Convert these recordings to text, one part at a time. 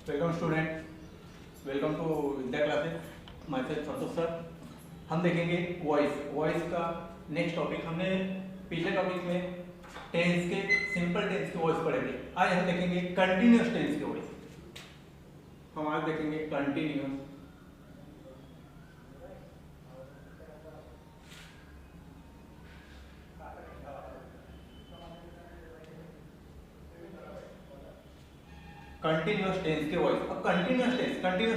Welcome student, welcome to Vidya classes. Myself Santosh sir. हम देखेंगे voice का नेक्स्ट टॉपिक। हमने पिछले टॉपिक में टेंस के सिंपल टेंस के वॉइस पढ़े थे। आज हम देखेंगे कंटिन्यूअस टेंस के वॉइस। हम आज देखेंगे कंटिन्यूअस टेंस के वॉइस। अब कंटिन्यूअस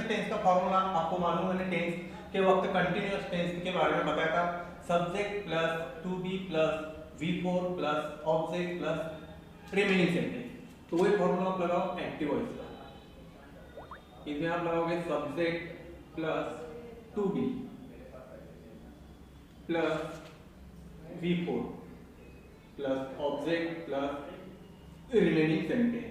टेंस का फॉर्मूला आपको मालूम है। मैंने टेंस के वक्त कंटिन्यूअस टेंस के बारे में बताया था। Subject plus to be plus V4 plus object plus remaining sentence. तो वही फॉर्मूला आप लगाओ एक्टिव वॉइस का। इसमें आप लगाओगे subject plus to be plus V4 plus object plus remaining sentence.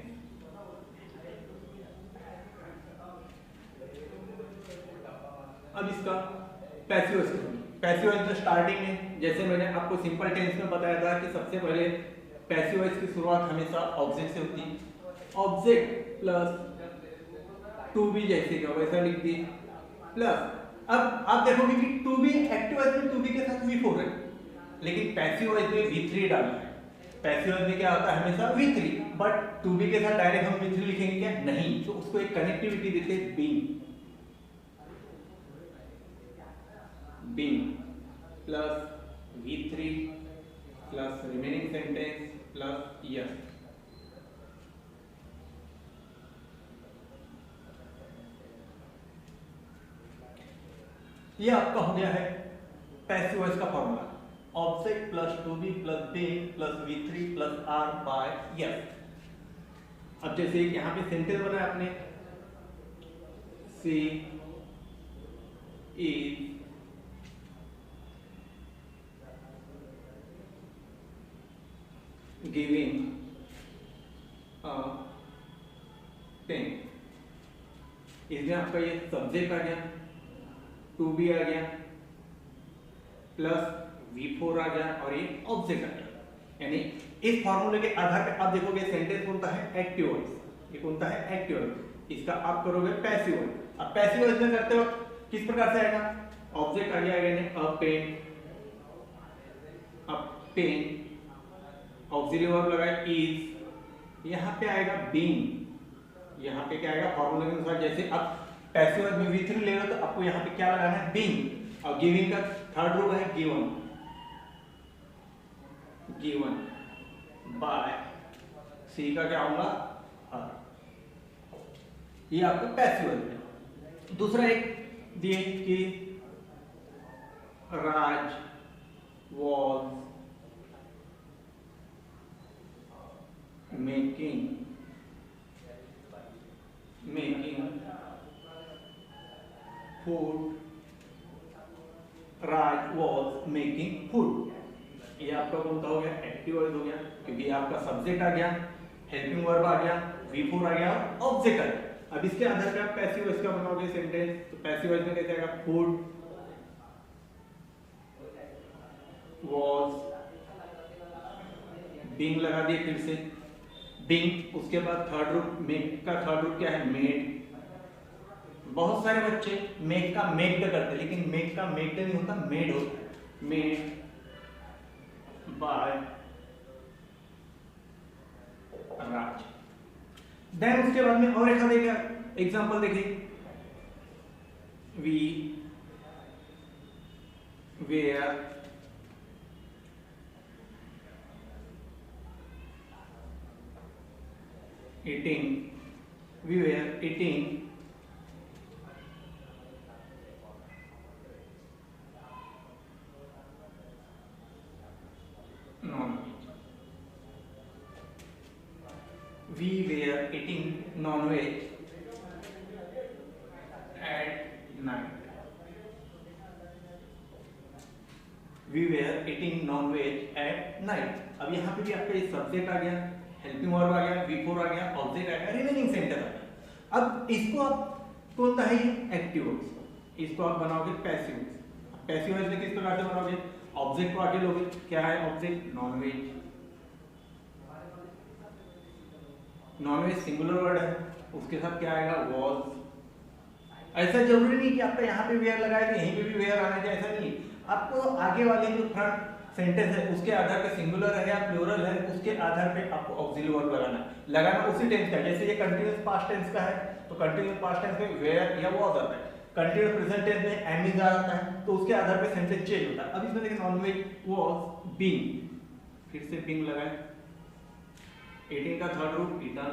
अब इसका पैसिव वॉइस तो स्टार्टिंग में जैसे मैंने आपको सिंपल टेंस में बताया था कि सबसे पहले पैसिव वॉइस की शुरुआत हमेशा ऑब्जेक्ट से होती है। ऑब्जेक्ट प्लस टू बी जैसे का वैसा लिख दी प्लस। अब आप देखोगे कि टू बी एक्टिव वॉइस में टू बी के साथ V4 है, लेकिन पैसिव वॉइस में V3 डालना है। पैसिव वॉइस में क्या आता है हमेशा V3, बट टू बी के साथ डायरेक्ट हम V3 लिखेंगे क्या? नहीं। तो उसको एक कनेक्टिविटी देते हैं being plus V3 plus remaining sentence plus S. ये आपका हो गया है पैसिव वॉइस का formula. Object plus to be plus being plus V3 plus R by S. अब जैसे यहां पे सेंटेंस बनाया आपने, she is giving a pen. इसमें आपका ये सब्जेक्ट आ गया, टू बी आ गया प्लस V4 आ गया और ये ऑब्जेक्ट आ गया। यानी इस फॉर्मूले के आधार पर आप देखोगे सेंटेंस कौन है एक्टिव वॉइस। ये कौन है एक्टिव वॉइस। इसका आप करोगे पैसिव वॉइस। अब पैसिव वॉइस में करते वक्त किस प्रकार से आएगा? ऑब्जेक्ट आ गया अ पेन, ऑक्सिलरी वर्ब लगाए इज, यहाँ पे आएगा बीइंग। यहाँ पे क्या आएगा फॉर्मूले के अनुसार? जैसे आप पैसिव वॉइस में V3 ले रहे हो तो आपको यहाँ पे क्या लगाना है? बीइंग। और गिविंग का थर्ड रूप है गिवन बाय सी का क्या होगा? ये आपको पैसिव वॉइस है। दूसरा एक दिए कि Raj was making food. Raj was making food. ये आपका कौन सा हो गया? एक्टिव वॉइस हो गया, क्योंकि आपका सब्जेक्ट आ गया, हेल्पिंग वर्ब आ गया, V4 आ गया, ऑब्जेक्ट आ गया। अब इसके आधार पर आप पैसिव वॉइस का बनाओगे सेंटेंस। तो पैसिव वॉइस में कैसे आएगा? फूड वॉज, बीइंग लगा दिए फिर से बीइंग। उसके बाद थर्ड रूप मेक का थर्ड रूप क्या है? मेड। बहुत सारे बच्चे मेक का मेक्ड करते हैं, लेकिन मेक का मेक्ड नहीं होता, मेड होता है। Made by Raj. देन उसके बाद में और एक देखिए एग्जांपल देखिए, we were we were eating non-veg at night. We were eating non-veg at night. अब यहाँ पे भी आपका ये सब्जेक्ट आ गया, हेल्पिंग वर्ब आ गया, V4 आ गया, ऑब्जेक्ट आ गया, रिमेनिंग सेंटेंस आ गया। अब इसको आप कौन सा है? Active voice. इसको आप बनाओगे पैसिव वॉइस। पैसिव वॉइस में किस प्रकार से बनाओगे? ऑब्जेक्ट को आगे लोगे। क्या है object? Nonveg. Nonveg singular word है, उसके साथ क्या आएगा was। ऐसा जरूरी नहीं कि आपका यहाँ पे वेयर लगाए तो यहीं पे भी वेयर आना चाहिए, ऐसा नहीं। आपको आगे वाले जो फ्रंट सेंटेंस है उसके आधार पे सिंगुलर है या प्लूरल है उसके आधार पे आपको ऑक्सिलरी वर्ब लगाना उसी टेंस का। जैसे ये कंटीन्यूअस पास्ट टेंस का है तो कंटीन्यूअस पास्ट टेंस में वेयर या was आता है, कंटीन्यूअस प्रेजेंट टेंस में am is आता है, तो उसके आधार पे सेंटेंस चेंज होता है। अब इसमें देखिए नॉनवेज was being, फिर से being लगाए, 18 का third root eaten,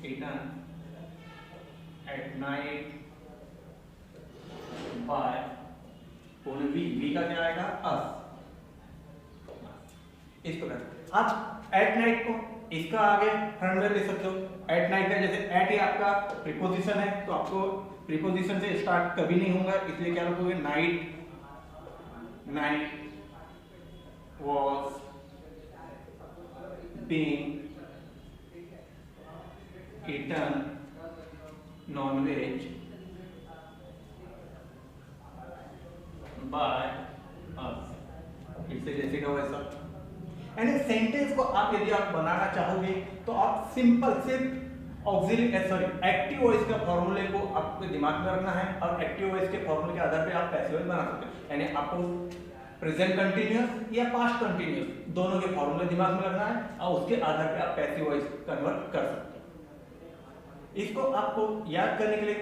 eaten at night by, we का क्या आएगा us। इस प्रकार आप एट नाइट को इसका आगे फ्रंट में ले सकते हो। एट नाइट का जैसे एट ही आपका प्रीपोजिशन है तो आपको प्रीपोजिशन से स्टार्ट कभी नहीं होगा, इसलिए क्या रखोगे night, night was being eaten non-veg by us, इससे जैसे का वैसा। यानी सेंटेंस को आप यदि आप बनाना चाहोगे तो आप सिंपल सिर्फ ऑक्सिलरी एक्टिव वॉइस के फॉर्मूले को आपको दिमाग में रखना है और एक्टिव वॉइस के फॉर्मूले के आधार पे आप पैसिव वॉइस बना सकते हैं। यानी आपको प्रेजेंट कंटीन्यूअस या पास्ट कंटीन्यूअस दोनों के फॉर्मूले दिमाग में रखना है और उसके आधार पे आप पैसिव वॉइस कन्वर्ट कर सकते हैं। इसको आपको याद करने के लिए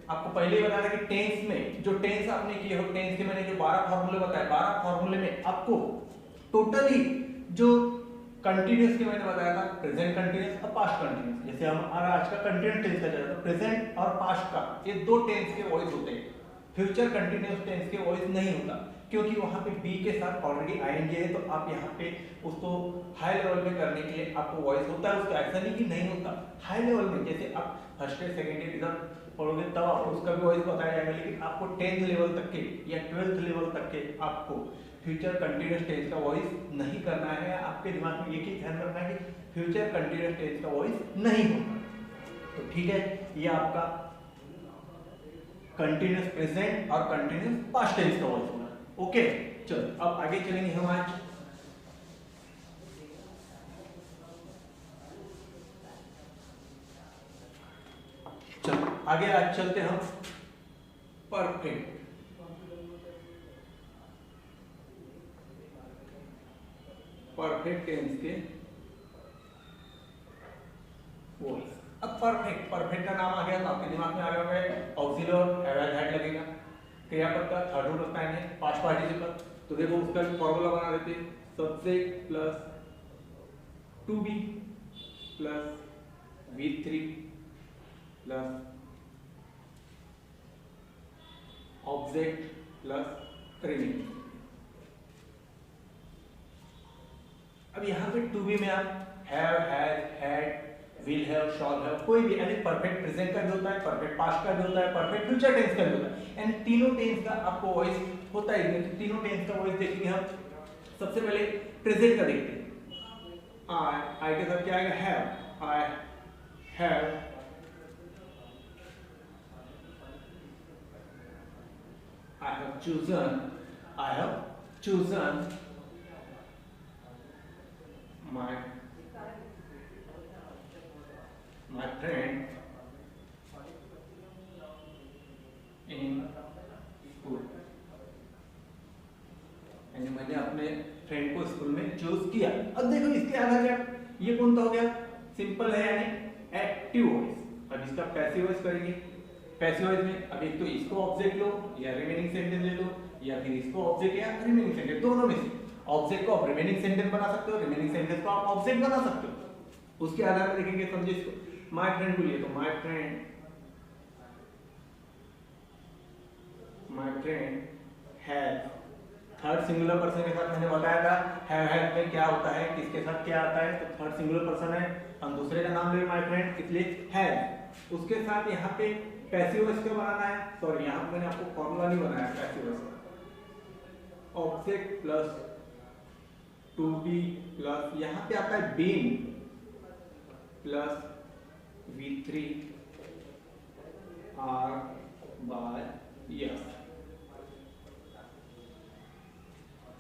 आपको पहले ही बताया था कि टेंस में जो टेंस आपने किए हो, टेंस के मैंने जो 12 फॉर्मूले बताए, 12 फॉर्मूले में आपको टोटली जो कंटीन्यूअस के मैंने बताया था प्रेजेंट कंटीन्यूअस और पास्ट कंटीन्यूअस। जैसे हम आज का कंटीन्यूअस टेंस का चल रहा है, प्रेजेंट और पास्ट का ये दो टेंस के वॉइस होते हैं, फ्यूचर कंटीन्यूअस टेंस के वॉइस नहीं होता क्योंकि वहां पे बी के साथ ऑलरेडी आएंगे है, तो आप यहाँ पे उसको हाई लेवल में करने के लिए आपको वॉइस होता है उसका, ऐसा नहीं कि नहीं होता। हाई लेवल में जैसे आप फर्स्ट ईयर सेकेंड ईयर इधर पढ़ोगे तब आपको उसका भी वॉइस बताया जाएगा, लेकिन आपको 10th लेवल तक के या 12th लेवल तक के आपको फ्यूचर कंटीन्यूअस टेंस का वॉइस नहीं करना है। आपके दिमाग में एक ही ध्यान रखना है कि फ्यूचर कंटीन्यूअस टेंस का वॉइस नहीं होगा। तो ठीक है, ये आपका कंटीन्यूअस प्रेजेंट और कंटीन्यूअस पास्ट टेंस का वॉइस होगा। ओके, चलो अब आगे चलेंगे हम आज। चलो आगे आज चलते हम परफेक्ट। परफेक्ट टेंस के वॉइस। अब परफेक्ट, परफेक्ट का नाम आ गया तो आपके दिमाग में आ गया होगा ऑक्सिलरी हैव हैड लगेगा, क्रियापद का थर्ड रूट होता है पास्ट पार्टिसिपल। तो देखो उसका फॉर्मूला बना देते, subject plus to be plus V3 plus object plus remaining. अब यहाँ पे टू बी में आप have, has, had, will have, shall have, कोई भी यानी परफेक्ट प्रेजेंट का भी होता है, परफेक्ट पास्ट का भी होता है, परफेक्ट फ्यूचर टेंस का भी होता है, यानी तीनों टेंस का आपको वॉइस होता है। तो तीनों टेंस का वॉइस देखेंगे हम। सबसे पहले प्रेजेंट का देखते हैं। आई के साथ क्या आएगा have, I have, I have chosen, I have chosen my friend in school, यानी मैंने अपने फ्रेंड को स्कूल में चूज किया। अब देखो इसके आधार पे ये कौन सा हो गया, सिंपल है यानी एक्टिव वॉइस। अब इसका पैसिव वॉइस करेंगे। पैसिव वॉइस में अब एक तो इसको ऑब्जेक्ट लो या रिमेनिंग सेंटेंस ले लो, या फिर इसको ऑब्जेक्ट या रिमेनिंग सेंटेंस, दोनों में से ऑब्जेक्ट को आप रिमेनिंग सेंटेंस बना सकते हो, रिमेनिंग सेंटेंस को आप ऑब्जेक्ट बना सकते हो। उसके आधार पर देखेंगे। समझिए इसको माय फ्रेंड को लिए तो my friend has, third singular person के साथ मैंने बताया था हैव हैज में क्या होता है, किसके साथ क्या आता है, तो थर्ड सिंगुलर पर्सन है, हम दूसरे का नाम ले माय फ्रेंड, इसलिए हैज। उसके साथ यहाँ पे पैसिव वॉइस का बनाना है, सॉरी यहाँ पे मैंने आपको फॉर्मूला नहीं बनाया पैसिव वॉइस का। Object plus to be plus यहाँ पे आता है being plus V3 R by S,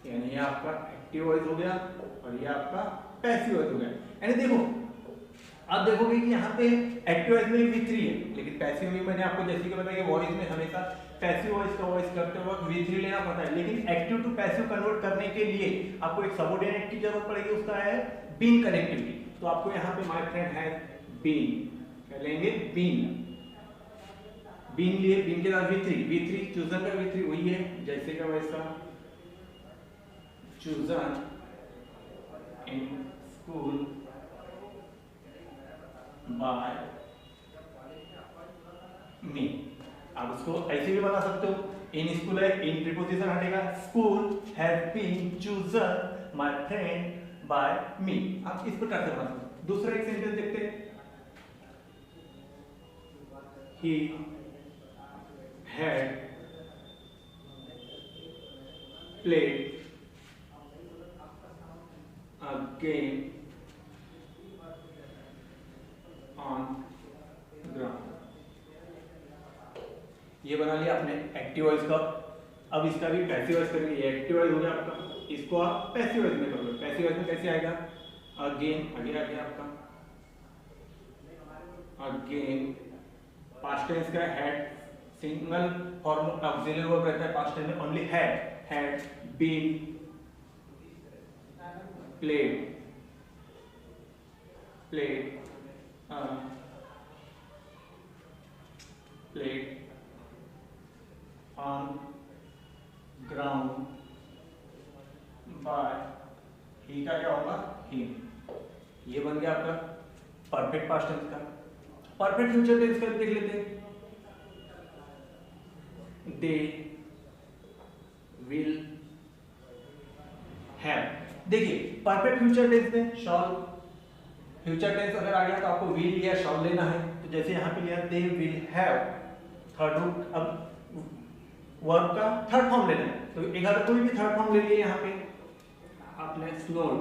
यानी ये आपका एक्टिव वॉइस हो गया और ये आपका पैसिव वॉइस हो गया। यानी देखो अब देखोगे कि यहाँ पे एक्टिव वॉइस में V3 है, लेकिन पैसिव में मैंने आपको जैसे कि बताया कि वॉइस में हमेशा पैसिव वॉइस का वॉइस करते वक्त V3 लेना पड़ता है, लेकिन एक्टिव टू पैसिव कन्वर्ट करने के लिए आपको एक सबऑर्डिनेट की जरूरत पड़ेगी, उसका है बीन कनेक्टिविटी। तो आपको यहाँ पे माय फ्रेंड है बीन, क्या लेंगे बीन, बीन लिए, बीन के साथ V3 चूजन का V3 वही है जैसे का वैसा, chosen in school by me. आप उसको ऐसे भी बता सकते हो, इन स्कूल है, इन प्रीपोजिशन हटेगा, school have been chosen my friend by me. आप इस प्रकार से बना सकते हो। दूसरा एक सेंटेंस देखते हैं, he had played a game on ground। ये बना लिया आपने एक्टिव वॉइस का। अब इसका भी पैसिव वॉइस करेंगे, ये एक्टिव वॉइस हो गया आपका, इसको आप पैसिव वॉइस में करोगे। पैसिव वॉइस में कैसे आएगा, अगेन आगे आ गया आपका, अगेन पास्ट टेंस का had, single form auxiliary verb रहता है पास्ट टेंस में, only had been played on ground by he का क्या होगा, him। ये बन गया आपका परफेक्ट पास्ट टेंस का। परफेक्ट फ्यूचर टेंस का देख लेते हैं, they will have। देखिए परफेक्ट फ्यूचर टेंस में शॉल, फ्यूचर टेंस अगर आ गया तो आपको विल या शॉल लेना है। तो जैसे यहाँ पे लिया they will have, third root, अब वर्ब का थर्ड फॉर्म लेना है, तो एक अगर कोई भी थर्ड फॉर्म ले लिए यहाँ पे आपने स्नोड,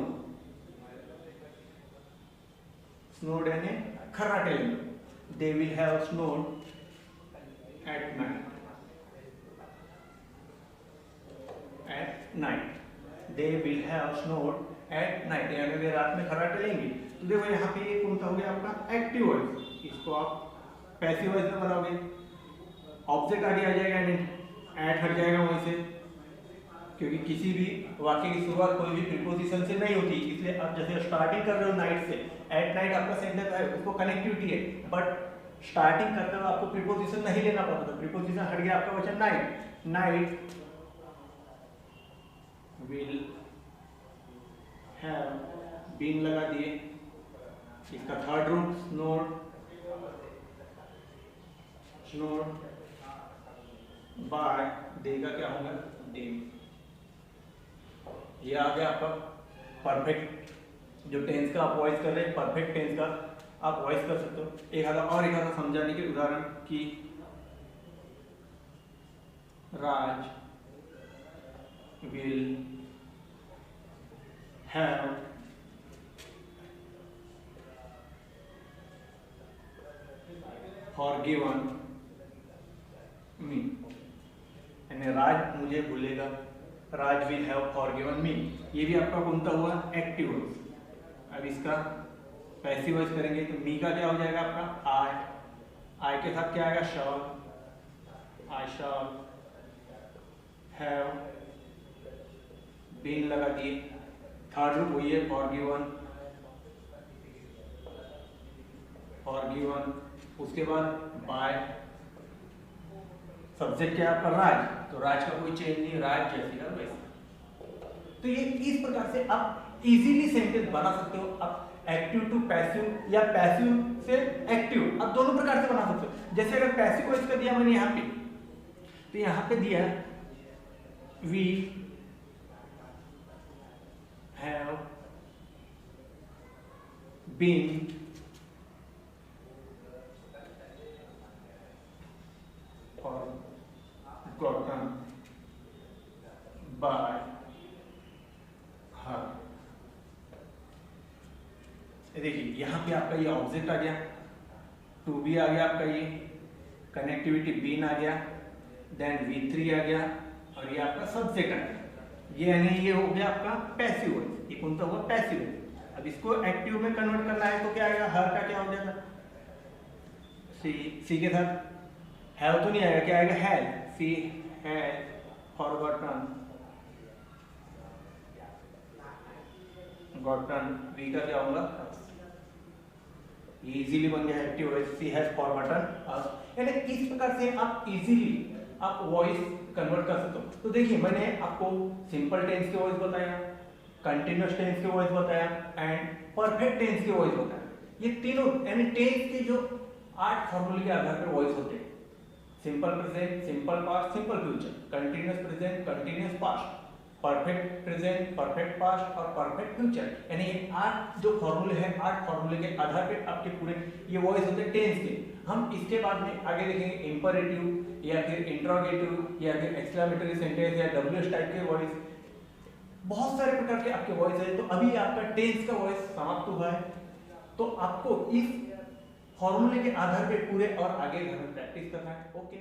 स्नोड यानी खर्राटे ले लो, they will have snored at night, they will have snowed at night, यानी वे रात में खर्राटे लेंगे। तो देखो यहाँ पे ये कौन सा हो गया आपका एक्टिव वॉइस, इसको आप पैसिव वॉइस में बनाओगे, ऑब्जेक्ट आगे आ जाएगा, एट हट जाएगा वहीं से, क्योंकि किसी भी वाक्य की शुरुआत कोई भी प्रीपोजिशन से नहीं होती, इसलिए आप जैसे स्टार्टिंग कर रहे हो नाइट से, एट नाइट आपका सेंटेंस है, उसको कनेक्टिविटी है, बट स्टार्टिंग करते हुए आपको प्रीपोजिशन नहीं लेना पड़ता, प्रीपोजिशन हट गया आपका वचन night, night will have been लगा दिए, इसका third root snowed, snowed by, देगा क्या होगा them। ये आ गया आपका परफेक्ट, जो टेंस का आप वॉइस कर रहे हैं परफेक्ट टेंस का आप वॉइस कर सकते हो। एक आधा समझाने के उदाहरण की, राज will have forgiven me, यानी राज मुझे भूलेगा, राज will have forgiven me। ये भी आपका कौन सा हुआ एक्टिव वॉइस। अब इसका पैसिव वॉइस करेंगे तो मी का क्या हो जाएगा आपका आई के साथ क्या आएगा shall, I shall have been लगा दिए, थर्ड रूट वही है फॉरगिवन, उसके बाद बाय, सब्जेक्ट क्या है आपका राज, तो राज का कोई चेंज नहीं, राज जैसे का वैसे। तो ये इस प्रकार से आप इजीली सेंटेंस बना सकते हो। आप एक्टिव टू पैसिव या पैसिव से एक्टिव आप दोनों प्रकार से बना सकते हो। जैसे अगर पैसिव को इसका दिया मैंने यहाँ पे, तो यहाँ पे दिया we have been forgotten by her। देखिए यहाँ पे आपका ये ऑब्जेक्ट आ गया, टू बी आ गया आपका, ये कनेक्टिविटी बीन आ गया, देन V3 आ गया और ये आपका सब्जेक्ट आ गया। ये यानी ये हो गया आपका पैसिव वॉइस। ये कौन सा हुआ पैसिव वॉइस। अब इसको एक्टिव में कन्वर्ट करना है तो क्या आएगा, हर का क्या हो जाएगा, सी के साथ हैव तो नहीं आएगा, क्या आएगा, has, she has forgotten, gotten, we का क्या होगा, इजीली बन गया active voice, she has forgotten. यानी इस प्रकार से आप इजीली आप वॉइस कन्वर्ट कर सकते हो। तो देखिए मैंने आपको सिंपल टेंस के वॉइस बताया, कंटिन्यूअस टेंस के वॉइस बताया एंड परफेक्ट टेंस के वॉइस बताया। ये तीनों यानी टेंस के जो 8 फॉर्मूले के आधार पर वॉइस होते हैं, simple present, simple past, simple future, continuous present, continuous past, perfect present, perfect past और परफेक्ट फ्यूचर। यानी ये 8 जो फॉर्मूले हैं, 8 फॉर्मूले के आधार पे आपके पूरे ये वॉइस होते हैं टेंस के। हम इसके बाद में आगे देखेंगे इंपरेटिव या फिर इंट्रोगेटिव या फिर एक्सक्लेमेटरी सेंटेंस या डब्ल्यूएच टाइप के वॉइस, बहुत सारे प्रकार के आपके वॉइस है। तो अभी आपका टेंस का वॉइस समाप्त हुआ है, तो आपको इस फॉर्मूले के आधार पे पूरे और आगे घर में प्रैक्टिस करना है। ओके।